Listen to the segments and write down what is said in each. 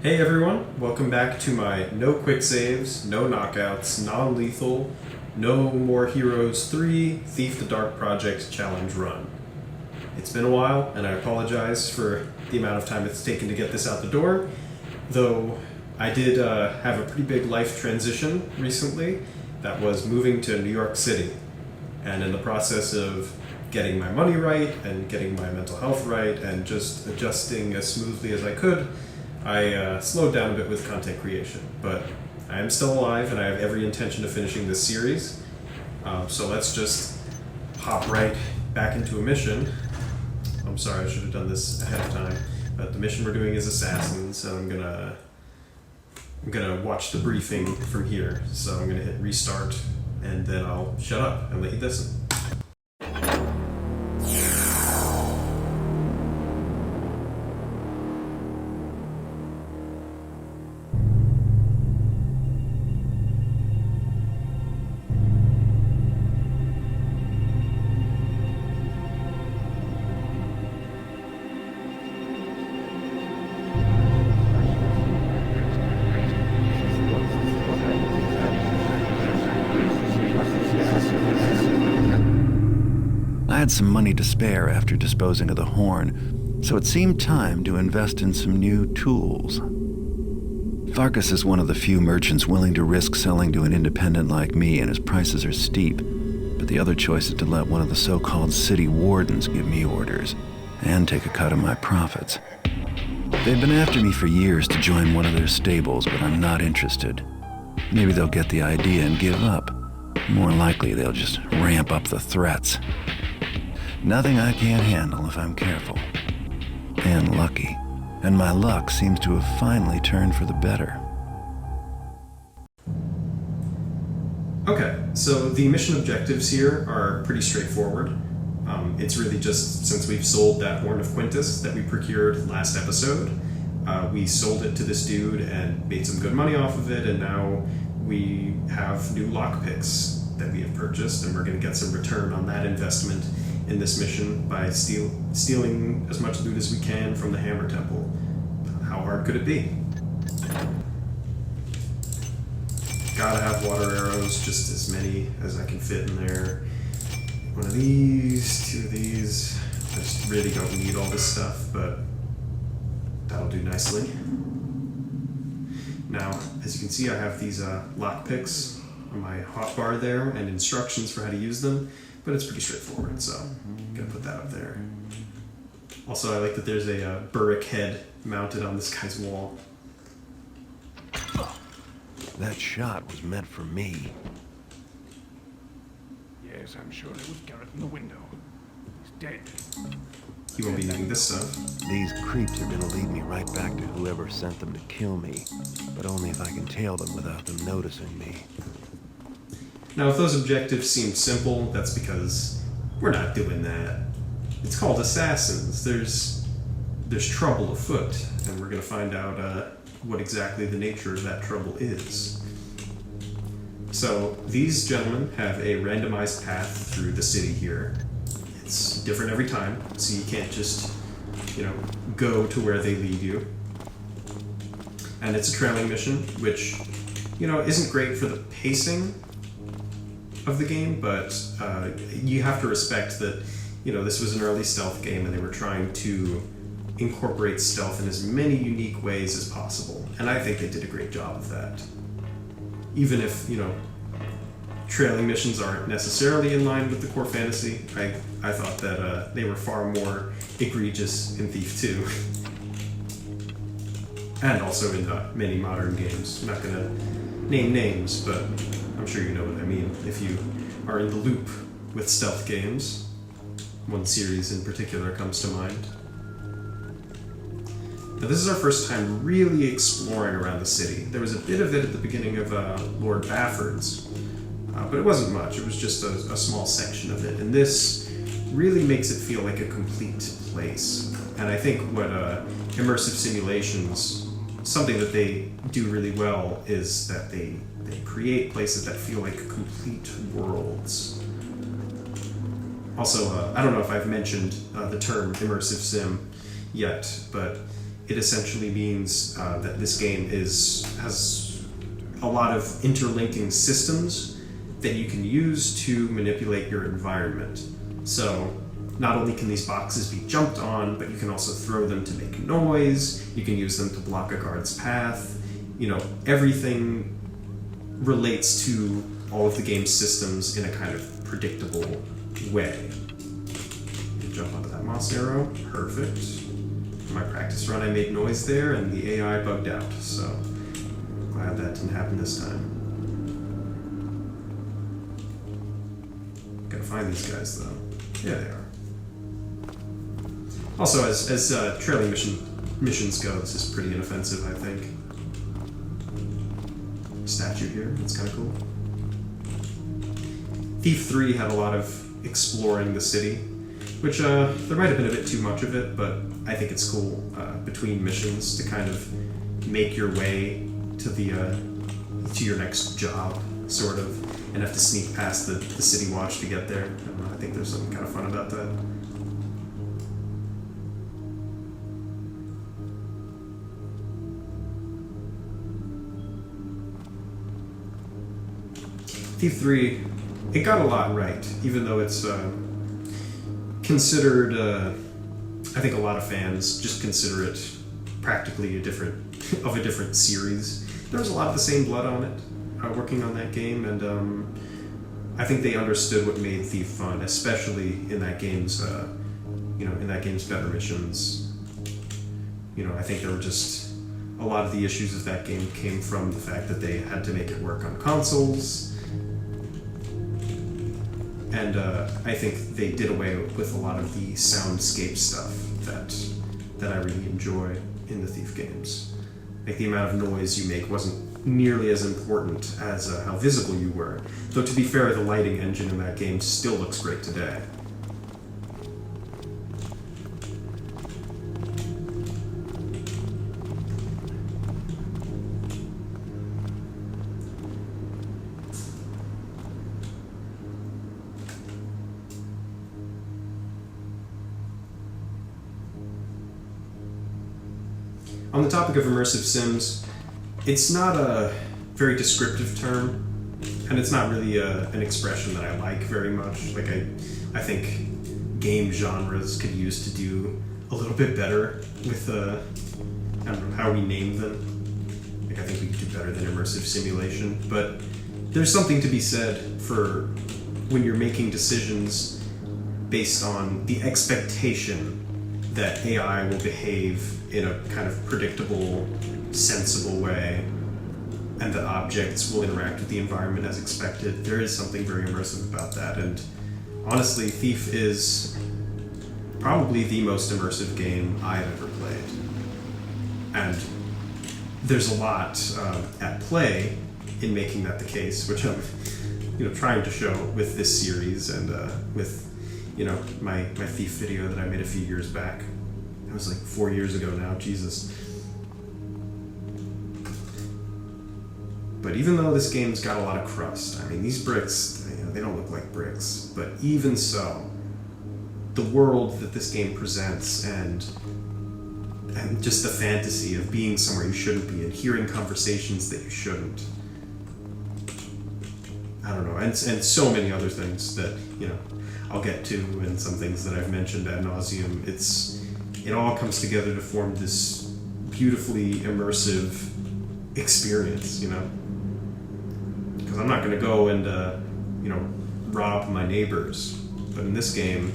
Hey everyone, welcome back to my no quick saves, no knockouts, non-lethal, no more heroes 3 Thief the Dark Project challenge run. It's been a while and I apologize for the amount of time it's taken to get this out the door, though I did have a pretty big life transition recently. That was moving to New York City, and in the process of getting my money right and getting my mental health right and just adjusting as smoothly as I could, I slowed down a bit with content creation, but I am still alive and I have every intention of finishing this series. So let's just hop right back into a mission. I'm sorry, I should have done this ahead of time, but the mission we're doing is Assassins, and I'm gonna watch the briefing from here. So I'm gonna hit restart, and then I'll shut up and let you listen. I had some money to spare after disposing of the horn, so it seemed time to invest in some new tools. Farkas is one of the few merchants willing to risk selling to an independent like me, and his prices are steep. But the other choice is to let one of the so-called city wardens give me orders and take a cut of my profits. They've been after me for years to join one of their stables, but I'm not interested. Maybe they'll get the idea and give up. More likely, they'll just ramp up the threats. Nothing I can't handle if I'm careful. And lucky. And my luck seems to have finally turned for the better. Okay, so the mission objectives here are pretty straightforward. It's really just, since we've sold that Horn of Quintus that we procured last episode, we sold it to this dude and made some good money off of it, and now we have new lockpicks that we have purchased, and we're going to get some return on that investment in this mission by stealing as much loot as we can from the Hammer Temple. How hard could it be? Gotta have water arrows, just as many as I can fit in there. One of these, 2 of these. I just really don't need all this stuff, but that'll do nicely. Now, as you can see, I have these lockpicks on my hotbar there and instructions for how to use them, but it's pretty straightforward, so I'm gonna put that up there. Also, I like that there's a Burrick head mounted on this guy's wall. That shot was meant for me. Yes, I'm sure it was Garrett in the window. He's dead. He won't be needing this stuff. These creeps are gonna lead me right back to whoever sent them to kill me, but only if I can tail them without them noticing me. Now, if those objectives seem simple, that's because we're not doing that. It's called Assassins. There's trouble afoot, and we're gonna find out what exactly the nature of that trouble is. So, these gentlemen have a randomized path through the city here. It's different every time, so you can't just, go to where they lead you. And it's a trailing mission, which, isn't great for the pacing of the game, but you have to respect that, this was an early stealth game and they were trying to incorporate stealth in as many unique ways as possible. And I think they did a great job of that. Even if, trailing missions aren't necessarily in line with the core fantasy, I thought that they were far more egregious in Thief 2. And also in many modern games. I'm not going to name names, but I'm sure you know what I mean if you are in the loop with stealth games. One series in particular comes to mind. Now, this is our first time really exploring around the city. There was a bit of it at the beginning of Lord Bafford's, but it wasn't much. It was just a small section of it, and this really makes it feel like a complete place. And I think what immersive simulations, something that they do really well is that they create places that feel like complete worlds. Also, I don't know if I've mentioned the term immersive sim yet, but it essentially means that this game has a lot of interlinking systems that you can use to manipulate your environment. So not only can these boxes be jumped on, but you can also throw them to make noise, you can use them to block a guard's path. You know, everything relates to all of the game's systems in a kind of predictable way. You jump onto that moss arrow, perfect. For my practice run I made noise there and the AI bugged out, so glad that didn't happen this time. Gotta find these guys though. Yeah, they are. Also, as trailing missions go, this is pretty inoffensive, I think. Statue here, that's kind of cool. Thief 3 had a lot of exploring the city, which there might have been a bit too much of it, but I think it's cool between missions to kind of make your way to your next job, sort of, and have to sneak past the city watch to get there. I don't know, I think there's something kind of fun about that. Thief 3, it got a lot right, even though it's considered, I think a lot of fans just consider it practically a different series. There was a lot of the same blood on it, working on that game, and I think they understood what made Thief fun, especially in that game's, better missions. You know, I think there were just a lot of the issues of that game came from the fact that they had to make it work on consoles. And I think they did away with a lot of the soundscape stuff that I really enjoy in the Thief games. Like, the amount of noise you make wasn't nearly as important as how visible you were. Though, to be fair, the lighting engine in that game still looks great today. On the topic of immersive sims, it's not a very descriptive term, and it's not really an expression that I like very much. Like, I think game genres could use to do a little bit better with I don't know how we name them. Like, I think we could do better than immersive simulation, but there's something to be said for when you're making decisions based on the expectation that AI will behave in a kind of predictable, sensible way, and that objects will interact with the environment as expected. There is something very immersive about that, and honestly, Thief is probably the most immersive game I've ever played. And there's a lot at play in making that the case, which I'm trying to show with this series and with my Thief video that I made a few years back. It was like 4 years ago now, Jesus. But even though this game's got a lot of crust, I mean, these bricks, they don't look like bricks, but even so, the world that this game presents and just the fantasy of being somewhere you shouldn't be and hearing conversations that you shouldn't. I don't know, and so many other things that, I'll get to, and some things that I've mentioned ad nauseum. It all comes together to form this beautifully immersive experience, Because I'm not going to go and, rob my neighbors. But in this game,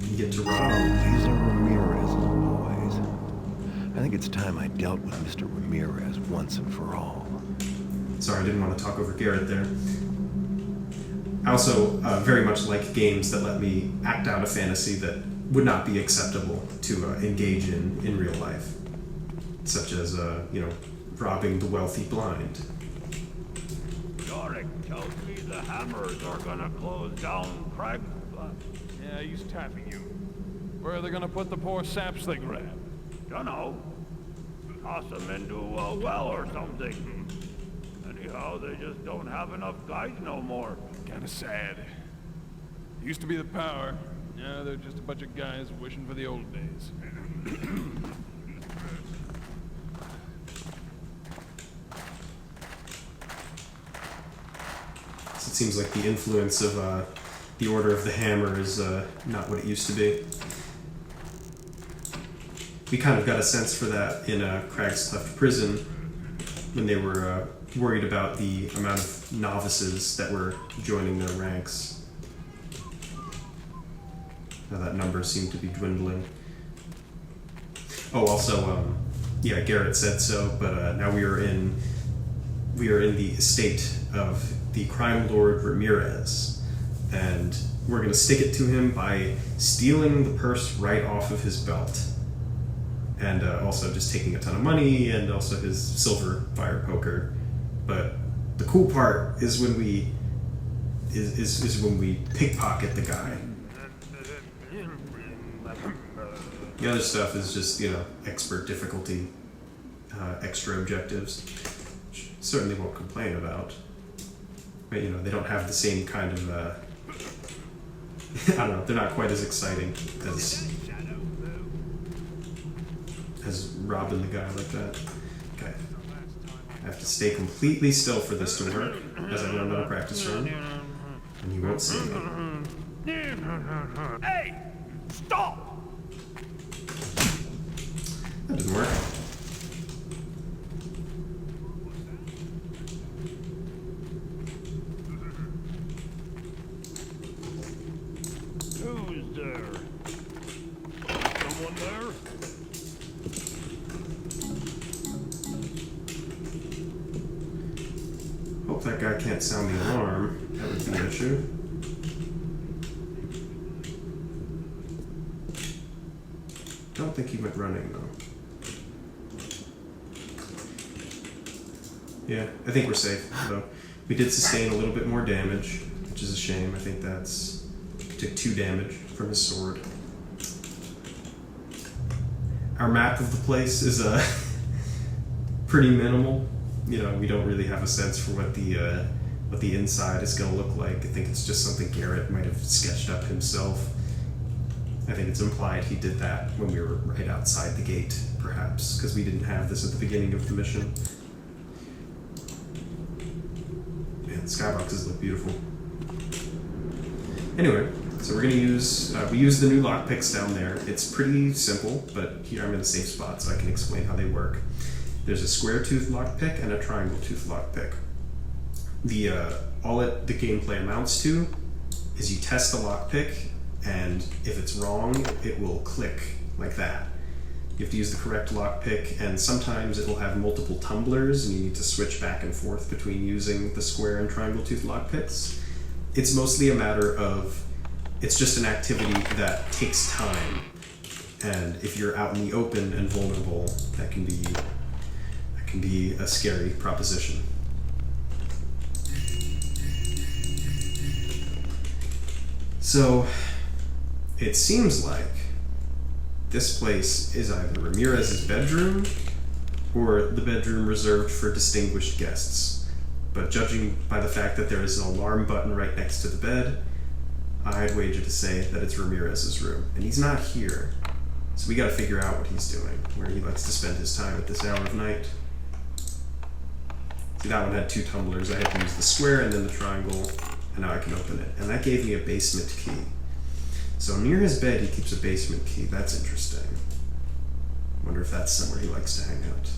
you get to rob. These are Ramirez's boys. I think it's time I dealt with Mr. Ramirez once and for all. Sorry, I didn't want to talk over Garrett there. I also very much like games that let me act out a fantasy that would not be acceptable to engage in real life, such as robbing the wealthy blind. Yorick tells me the hammers are gonna close down Craig. Yeah, he's tapping you. Where are they gonna put the poor saps they grabbed? Dunno. Toss them into a well or something. Anyhow, they just don't have enough guys no more. Kinda sad. Used to be the power. Now they're just a bunch of guys wishing for the old days. seems like the influence of the Order of the Hammer is not what it used to be. We kind of got a sense for that in Crag's Cleft prison when they were worried about the amount of novices that were joining their ranks. Now that number seemed to be dwindling. Oh, also, yeah, Garrett said so, but now we are in the estate of the crime lord Ramirez, and we're going to stick it to him by stealing the purse right off of his belt, and also just taking a ton of money and also his silver fire poker. But the cool part is when we when we pickpocket the guy. The other stuff is just, you know, expert difficulty, extra objectives, which certainly won't complain about. But, you know, they don't have the same kind of, I don't know, they're not quite as exciting as robbing the guy like that. Okay. I have to stay completely still for this to work, as I run on a practice run, and you won't see me. Hey! Stop! That didn't work. Who's there? Someone there? Hope that guy can't sound the alarm. That would be an issue. Don't think he went running though. Yeah, I think we're safe though. We did sustain a little bit more damage, which is a shame. I think he took 2 damage from his sword. Our map of the place is pretty minimal. You know, we don't really have a sense for what the inside is going to look like. I think it's just something Garrett might have sketched up himself. I think it's implied he did that when we were right outside the gate, perhaps, because we didn't have this at the beginning of the mission. Man, the skyboxes look beautiful. Anyway, so we're going to use, we use the new lockpicks down there. It's pretty simple, but here I'm in a safe spot so I can explain how they work. There's a square tooth lockpick and a triangle tooth lockpick. All the gameplay amounts to is you test the lockpick, and if it's wrong, it will click like that. You have to use the correct lockpick, and sometimes it will have multiple tumblers, and you need to switch back and forth between using the square and triangle tooth lockpicks. It's mostly a matter of, it's just an activity that takes time, and if you're out in the open and vulnerable, that can be a scary proposition. So, it seems like this place is either Ramirez's bedroom or the bedroom reserved for distinguished guests. But judging by the fact that there is an alarm button right next to the bed, I'd wager to say that it's Ramirez's room. And he's not here. So we gotta figure out what he's doing, where he likes to spend his time at this hour of night. See, that one had 2 tumblers. I had to use the square and then the triangle, and now I can open it. And that gave me a basement key. So near his bed, he keeps a basement key. That's interesting. Wonder if that's somewhere he likes to hang out.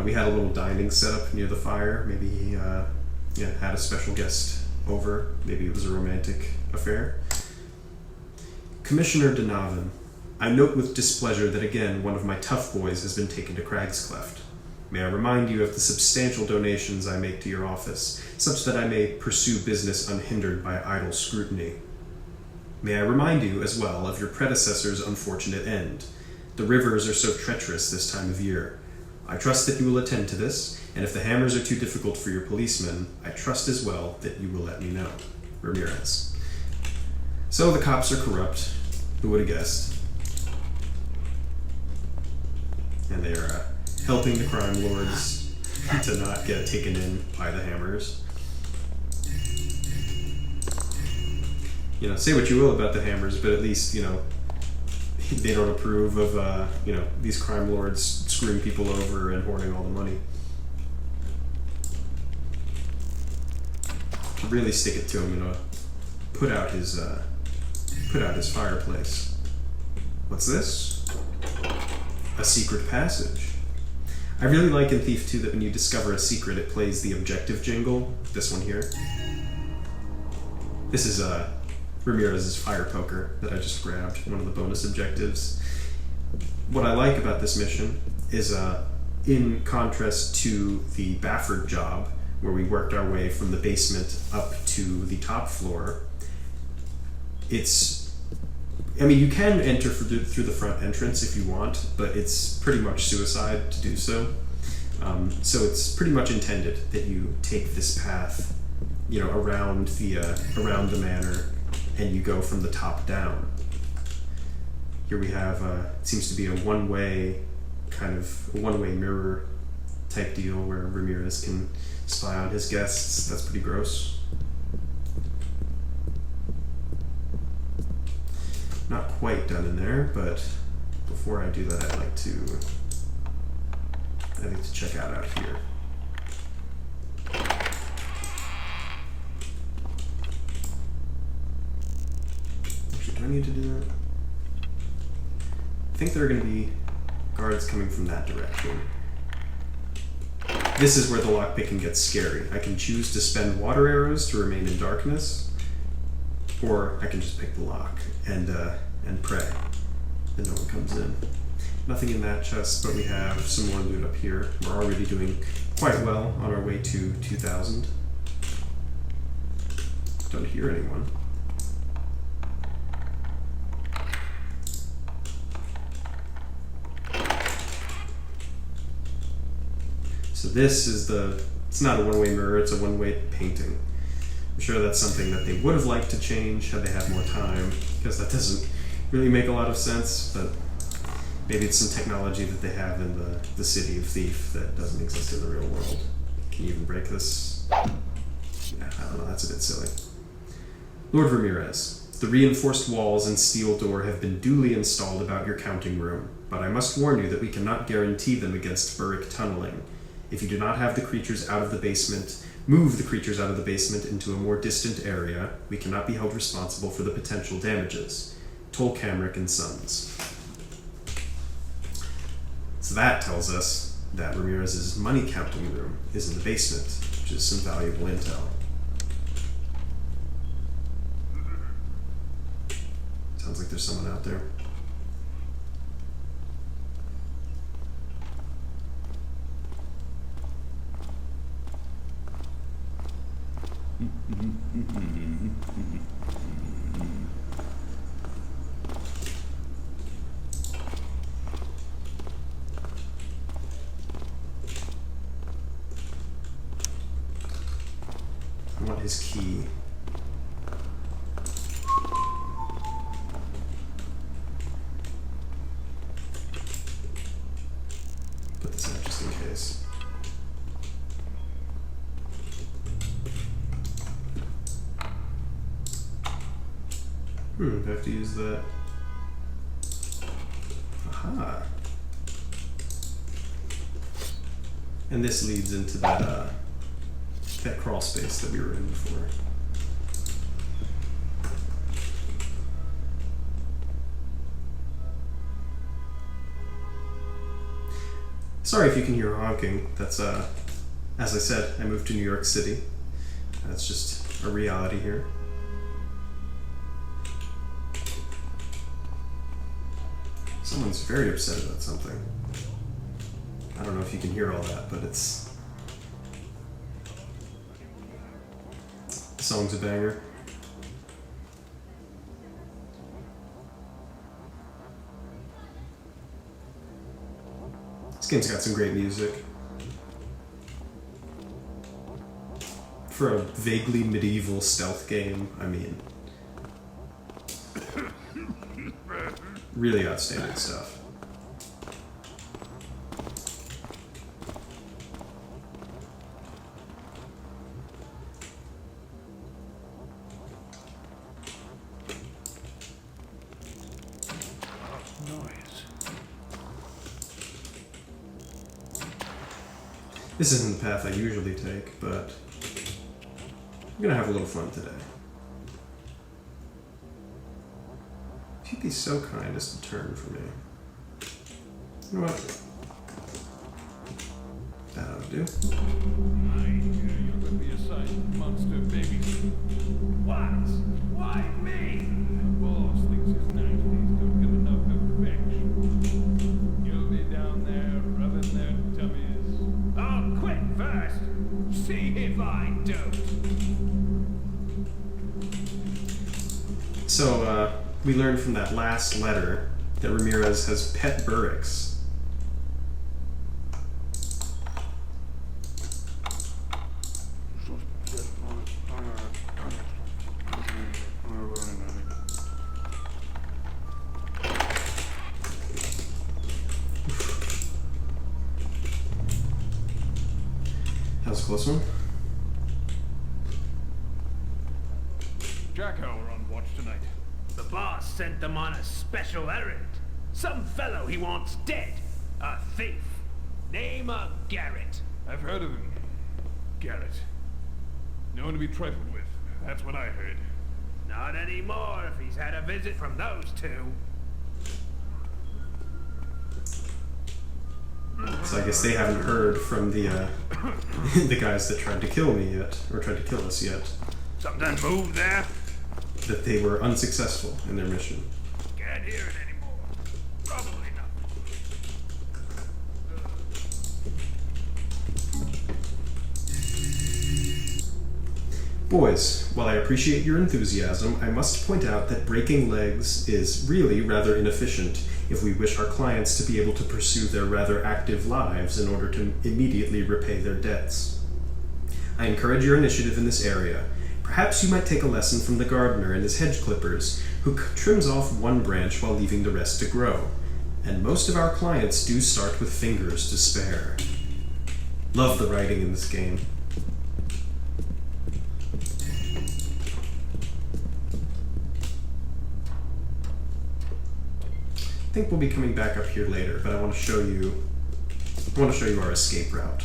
We had a little dining setup near the fire. Maybe he had a special guest over. Maybe it was a romantic affair. Commissioner Donovan, I note with displeasure that again one of my tough boys has been taken to Crag's Cleft. May I remind you of the substantial donations I make to your office, such that I may pursue business unhindered by idle scrutiny. May I remind you as well of your predecessor's unfortunate end. The rivers are so treacherous this time of year. I trust that you will attend to this, and if the hammers are too difficult for your policemen, I trust as well that you will let me know. Ramirez. So the cops are corrupt. Who would have guessed? And they're helping the crime lords to not get taken in by the hammers. You know, say what you will about the hammers, but at least, you know, they don't approve of, these crime lords screwing people over and hoarding all the money. really stick it to him, I'm gonna put out his fireplace. What's this? A secret passage. I really like in Thief 2 that when you discover a secret, it plays the objective jingle. This one here. This is Ramirez's fire poker that I just grabbed, one of the bonus objectives. What I like about this mission is, in contrast to the Bafford job, where we worked our way from the basement up to the top floor, I mean, you can enter through the front entrance if you want, but it's pretty much suicide to do so. So it's pretty much intended that you take this path, around the manor, and you go from the top down. Here we have, it seems to be a one-way mirror type deal where Ramirez can spy on his guests. That's pretty gross. Not quite done in there, but before I do that, I'd like to check out here. Actually, do I need to do that? I think there are going to be guards coming from that direction. This is where the lockpicking gets scary. I can choose to spend water arrows to remain in darkness, or I can just pick the lock and pray that no one comes in. Nothing in that chest, but we have some more loot up here. We're already doing quite well on our way to 2,000. Don't hear anyone. So this is it's not a one-way mirror, it's a one-way painting. I'm sure that's something that they would have liked to change had they had more time, because that doesn't really make a lot of sense, but maybe it's some technology that they have in the city of Thief that doesn't exist in the real world. Can you even break this? Yeah, I don't know, that's a bit silly. Lord Ramirez, the reinforced walls and steel door have been duly installed about your counting room, but I must warn you that we cannot guarantee them against Burrick tunneling. If you do not have the creatures out of the basement, move the creatures out of the basement into a more distant area, we cannot be held responsible for the potential damages. Toll Camrick and Sons. So that tells us that Ramirez's money counting room is in the basement, which is some valuable intel. Sounds like there's someone out there. I want his key. Put this out just in case. I have to use that. Aha. And this leads into that crawl space that we were in before. Sorry if you can hear honking. That's, as I said, I moved to New York City. That's just a reality here. Someone's very upset about something. I don't know if you can hear all that, but the song's a banger. This game's got some great music. For a vaguely medieval stealth game, I mean, really outstanding stuff. This isn't the path I usually take, but I'm gonna have a little fun today. If you'd be so kind as to turn for me. You know what? That ought to do. You're going to be a sight, monster babies. What? Why me? The boss thinks his nasties don't get enough affection. You'll be down there rubbing their tummies. I'll quit first. See if I don't. So, we learned from that last letter that Ramirez has pet Burricks. That was a close one. Jacko are on watch tonight. The boss sent them on a special errand. Some fellow he wants dead. A thief. Name of Garrett. I've heard of him. Garrett. Known to be trifled with. That's what I heard. Not anymore if he's had a visit from those two. So I guess they haven't heard from the the guys that tried to kill me yet, or tried to kill us yet, Something moved there? that they were unsuccessful in their mission. Can't hear it anymore. Probably not. Boys, while I appreciate your enthusiasm, I must point out that breaking legs is really rather inefficient if we wish our clients to be able to pursue their rather active lives in order to immediately repay their debts. I encourage your initiative in this area. Perhaps you might take a lesson from the gardener and his hedge clippers, who trims off one branch while leaving the rest to grow. And most of our clients do start with fingers to spare. Love the writing in this game. I think we'll be coming back up here later, but I want to show you our escape route.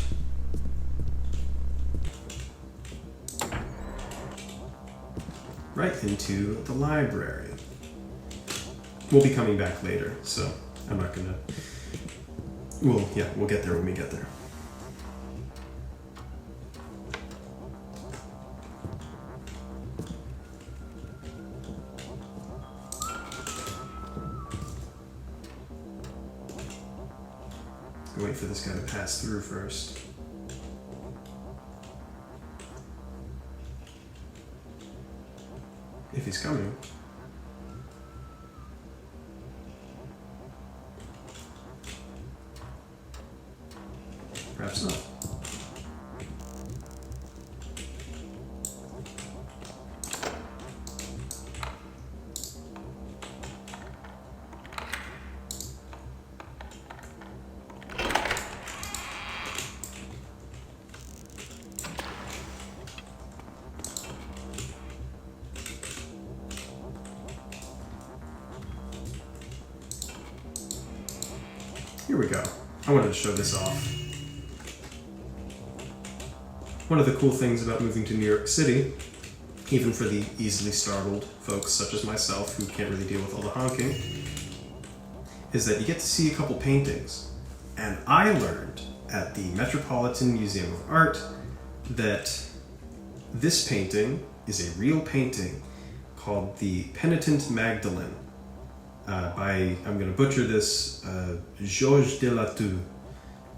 Right into the library. We'll be coming back later, so I'm not gonna... we'll get there when we get there. Wait for this guy to pass through first. If he's coming. Perhaps not. Here we go. I wanted to show this off. One of the cool things about moving to New York City, even for the easily startled folks such as myself who can't really deal with all the honking, is that you get to see a couple paintings. And I learned at the Metropolitan Museum of Art that this painting is a real painting called the Penitent Magdalene. By, I'm going to butcher this, Georges de la Tour.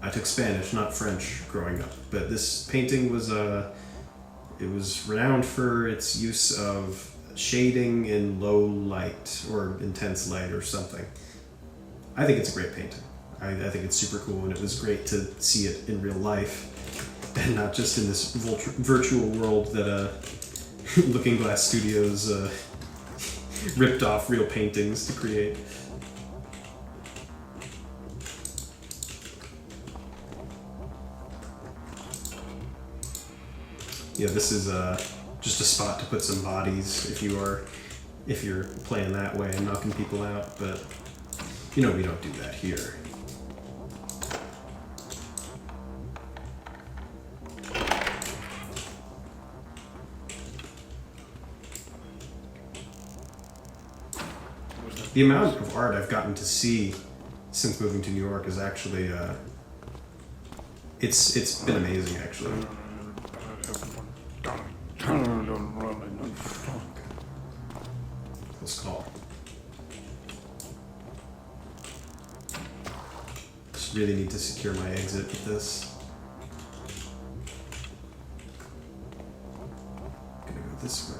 I took Spanish, not French, growing up. But this painting was, it was renowned for its use of shading in low light, or intense light, or something. I think it's a great painting. I think it's super cool, and it was great to see it in real life, and not just in this virtual world that Looking Glass Studios ripped off real paintings to create. Yeah, this is just a spot to put some bodies if you're playing that way and knocking people out, but you know we don't do that here. The amount of art I've gotten to see since moving to New York is actually, it's been amazing, actually. Close call. Just really need to secure my exit with this. Gonna go this way.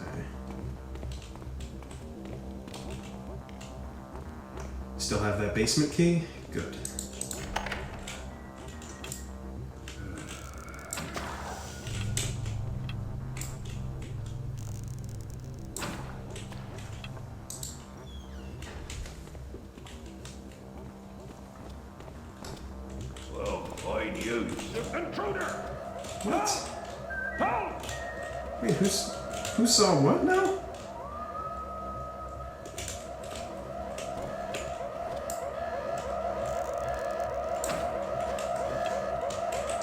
Still have that basement key? Good. Well, find you, intruder! What? Halt! Wait, who saw what now?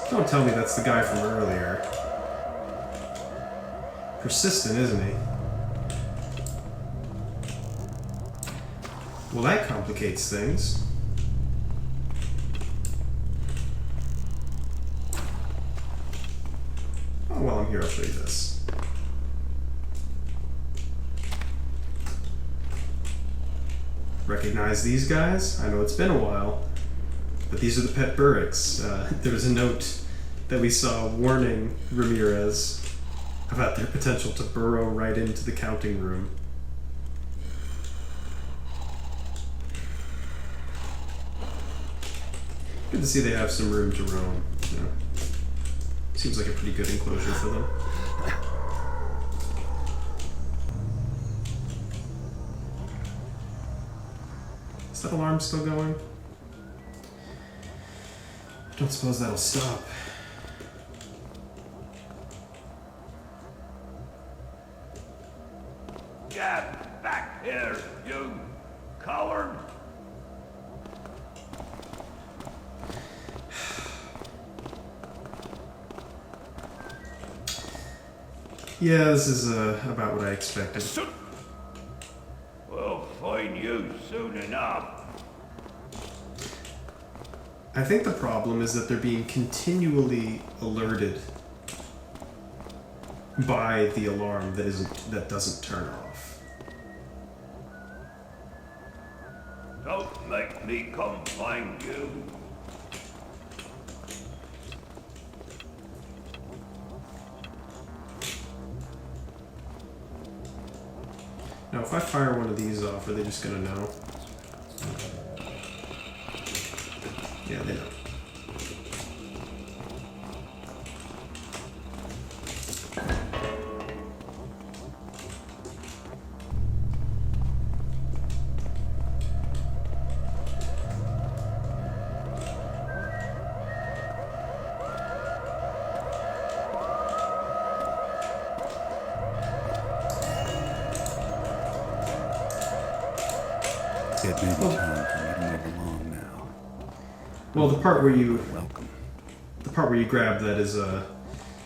Don't tell me that's the guy from earlier. Persistent, isn't he? Well, that complicates things. Oh, while I'm here, I'll show you this. Recognize these guys? I know it's been a while, but these are the pet Burricks. There was a note that we saw warning Ramirez about their potential to burrow right into the counting room. Good to see they have some room to roam. You know. Seems like a pretty good enclosure for them. Is that alarm still going? I don't suppose that'll stop. Get back here, you coward! Yeah, this is about what I expected. We'll find you soon enough. I think the problem is that they're being continually alerted by the alarm that doesn't turn off. Don't make me come find you. Now, if I fire one of these off, are they just gonna know? Yeah, they know. It may be time for me to move along now. Well, the part where you Welcome. grab that is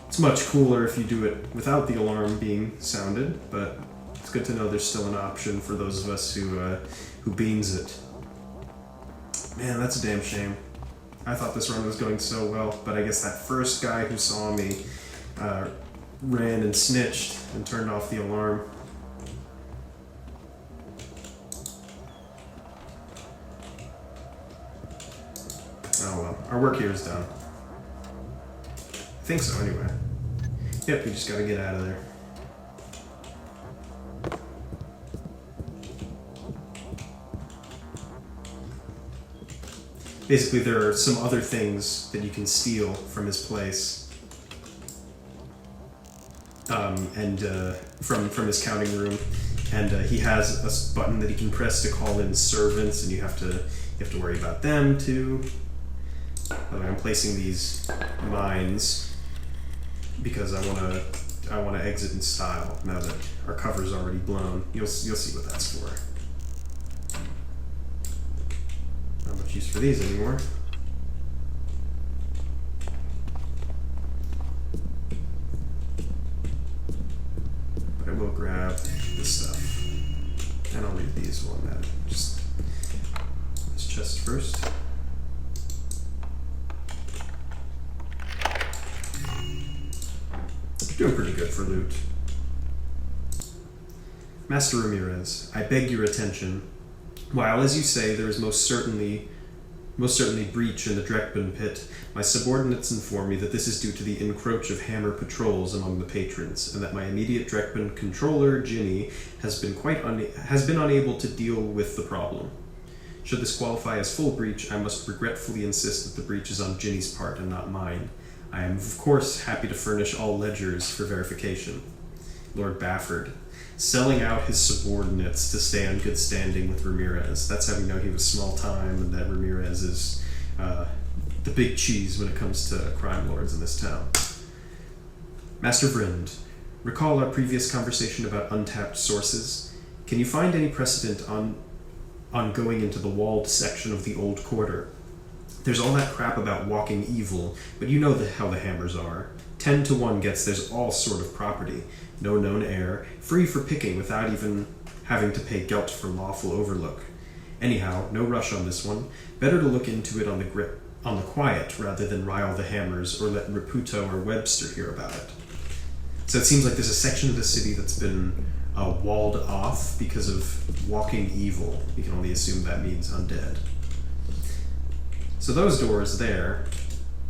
it's much cooler if you do it without the alarm being sounded, but it's good to know there's still an option for those of us who beans it. Man, that's a damn shame. I thought this run was going so well, but I guess that first guy who saw me ran and snitched and turned off the alarm. Oh well, our work here is done. I think so, anyway. Yep, we just gotta get out of there. Basically, there are some other things that you can steal from his place. And from his counting room. And he has a button that he can press to call in servants, and you have to worry about them too. I'm placing these mines because I wanna exit in style now that our cover's already blown. You'll see what that's for. Not much use for these anymore. But I will grab this stuff, and I'll leave these while I'm at it. Just Doing pretty good for loot. Master Ramirez, I beg your attention. While, as you say, there is most certainly breach in the Drekban pit, my subordinates inform me that this is due to the encroach of hammer patrols among the patrons, and that my immediate Drekban controller, Ginny, has been unable to deal with the problem. Should this qualify as full breach, I must regretfully insist that the breach is on Ginny's part and not mine. I am, of course, happy to furnish all ledgers for verification. Lord Bafford, selling out his subordinates to stay on good standing with Ramirez. That's how we know he was small time and that Ramirez is the big cheese when it comes to crime lords in this town. Master Vrind, recall our previous conversation about untapped sources. Can you find any precedent on going into the walled section of the Old Quarter? There's all that crap about walking evil, but you know how the hammers are. 10 to 1 gets there's all sort of property. No known heir, free for picking without even having to pay gelt for lawful overlook. Anyhow, no rush on this one. Better to look into it on the quiet rather than rile the hammers or let Raputo or Webster hear about it. So it seems like there's a section of the city that's been walled off because of walking evil. You can only assume that means undead. So those doors there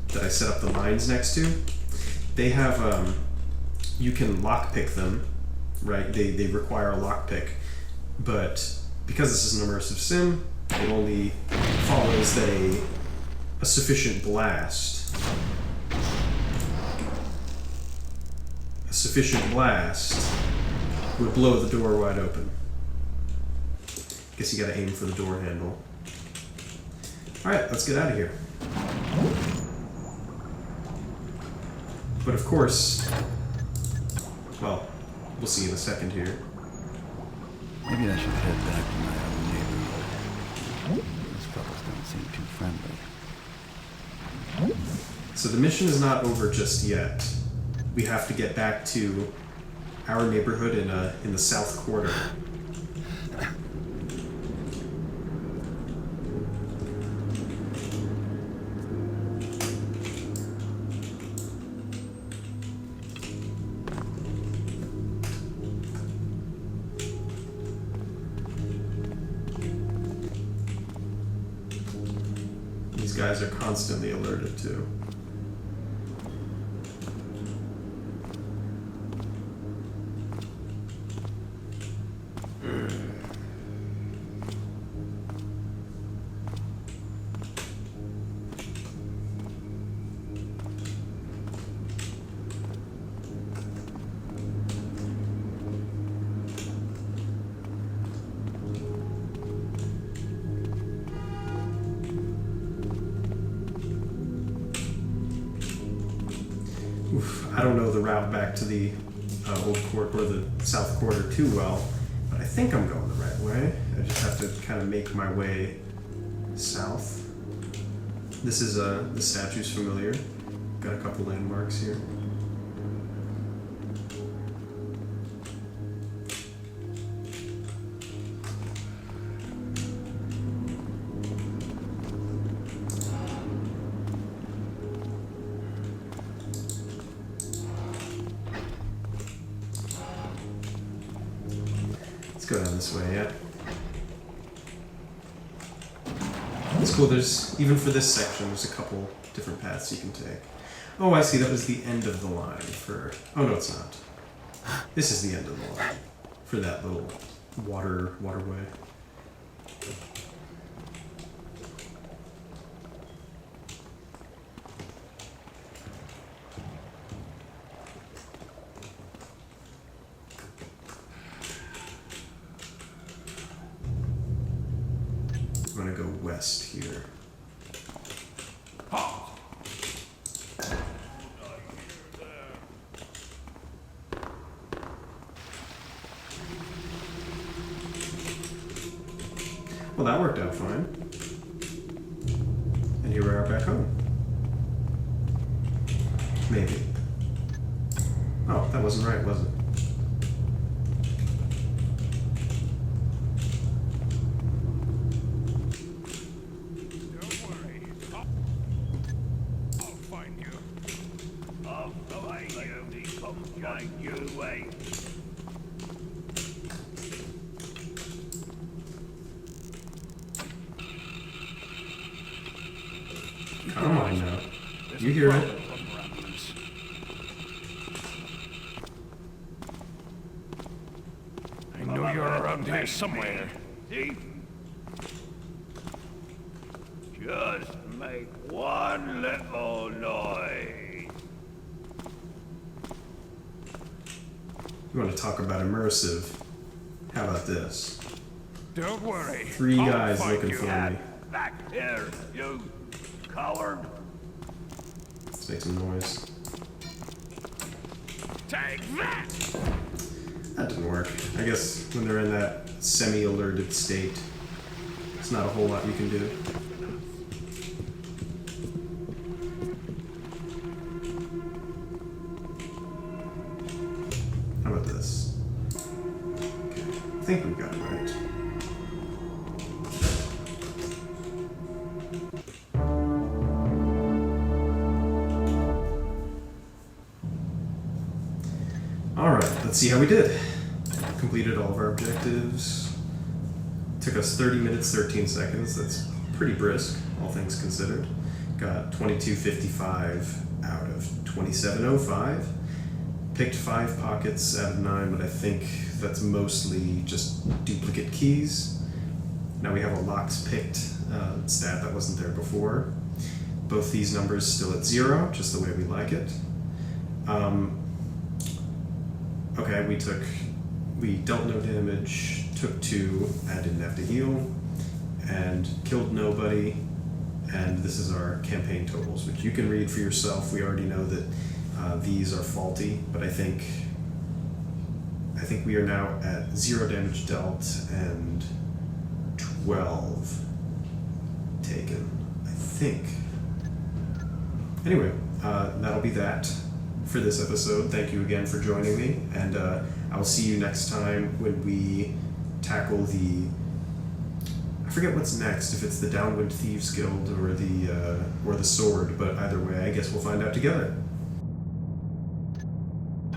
that I set up the mines next to, they have you can lockpick them, right? They require a lockpick, but because this is an immersive sim, it only follows that a sufficient blast would blow the door wide open. Guess you gotta aim for the door handle. Alright, let's get out of here. But of course, well, we'll see in a second here. Maybe I should head back to my own neighborhood. Those fellows don't seem too friendly. So the mission is not over just yet. We have to get back to our neighborhood in the South Quarter. These guys are constantly alerted to. I don't know the route back to the Old Court or the South Quarter too well, but I think I'm going the right way. I just have to kind of make my way south. This is the statue's familiar. Got a couple landmarks here. Go down this way, yeah. It's cool, there's, even for this section, there's a couple different paths you can take. Oh, I see, that was the end of the line for... Oh, no, it's not. This is the end of the line for that little waterway. I'm gonna go west here. Well, that worked out fine. And here we are back home. Maybe. Oh, that wasn't right, was it? Come find your way. Come on now. You hear it? I know you're around here somewhere. Thief. Just make one little noise. You want to talk about immersive? How about this? Don't worry. 3 I'll guys find looking you. for me. Back here, you coward. Let's make some noise. Take that! That didn't work. I guess when they're in that semi-alerted state, there's not a whole lot you can do. How about this? Okay. I think we've got it right. Alright, let's see how we did. Completed all of our objectives. Took us 30 minutes, 13 seconds. That's pretty brisk, all things considered. Got 2255 out of 2705. Picked 5 pockets out of 9, but I think that's mostly just duplicate keys. Now we have a locks picked stat that wasn't there before. Both these numbers still at 0, just the way we like it. Okay, we dealt no damage, took 2, and didn't have to heal, and killed nobody, and this is our campaign totals, which you can read for yourself. We already know that these are faulty, but I think we are now at 0 damage dealt and 12 taken, I think. Anyway, that'll be that for this episode. Thank you again for joining me, and I'll see you next time when we tackle the... I forget what's next, if it's the Downwind Thieves Guild or the sword, but either way, I guess we'll find out together.